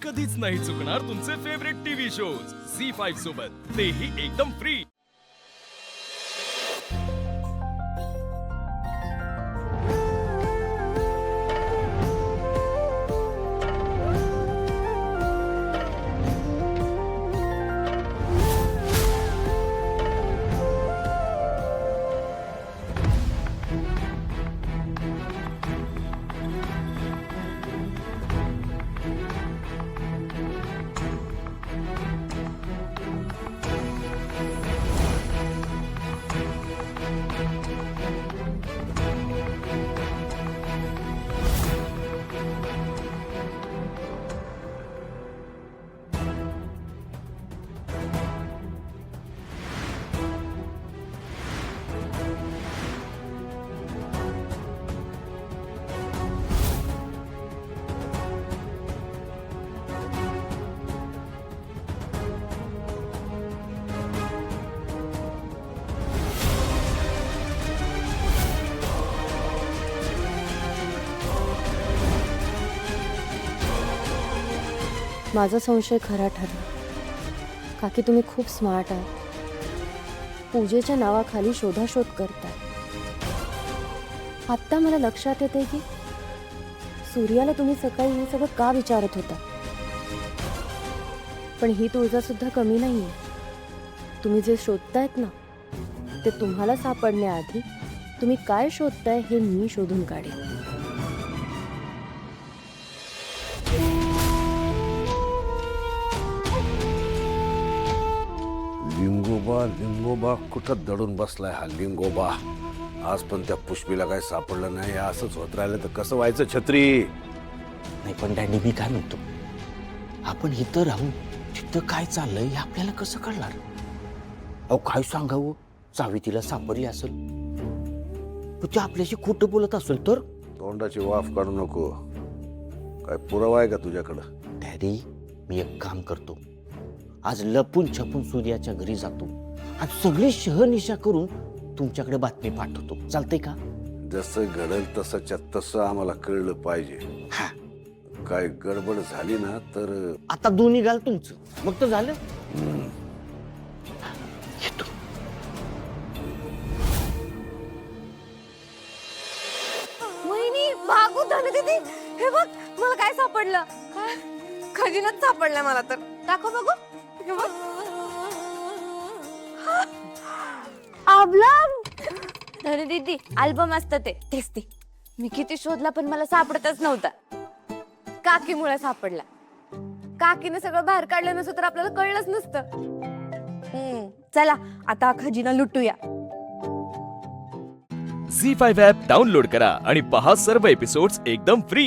कधीच नाही चुकणार तुमचे फेवरेट टीव्ही शोज झी5 सोबत, तेही एकदम फ्री। माझा संशय खरा ठरला। काकी तुम्ही खूप स्मार्ट आहात। पूजेच्या नावाखाली शोधाशोध करताय। आत्ता मला लक्षात येते की सूर्याला तुम्ही सकाळी हे सगळं का विचारत होता। पण ही तुळजा सुद्धा कमी नाहीये। तुम्ही जे शोधतायत ना ते तुम्हाला सापडण्याआधी तुम्ही काय शोधताय हे मी शोधून काढेन। लिंगोबा लिंगोबा कुठं दडून बसलाय हा लिंगोबा। आज पण त्या पुष्पीला काय सापडलं नाही। असंच होत राहिलं तर कसं व्हायचं छत्री। नाही पण डॅडी मी काय म्हणतो, आपण इथं राहून तिथं काय चाललंय हे आपल्याला कसं कळणार? अहो काय सांगावं, चावी तिला सापडली असेल पण ती आपल्याशी खोटं बोलत असेल तर? तोंडाची वाफ काढू नको। काय पुरावा आहे का तुझ्याकडं? डॅडी मी एक काम करतो, आज लपून छपून सूर्याच्या घरी जातो आणि सगळी शहनिशा करून तुमच्याकडे बातमी पाठवतो, चालतंय का? जसं घडल तसंच्या तसं आम्हाला कळलं पाहिजे। हा काय गडबड झाली ना तर आता दोन्ही घाल तुमचं, मग तर झालं। येतो। वहिनी भागू धन दीदी, हे बघ मला काय सापडलं। काय? खजिनाच सापडला मला तर। दाखव बघू। हे बघ। आबलाम धन दीदी, अल्बम असतं तेच ते। मी किती शोधला पण मला सापडतच नव्हता। काकीमुळे सापडला। काकीने सगळं बाहेर काढलं नसतं तर आपल्याला कळलंच नसतं। चला आता खजिना लुटूया। झी5 ॲप डाउनलोड करा आणि पहा सर्व एपिसोड्स एकदम फ्री।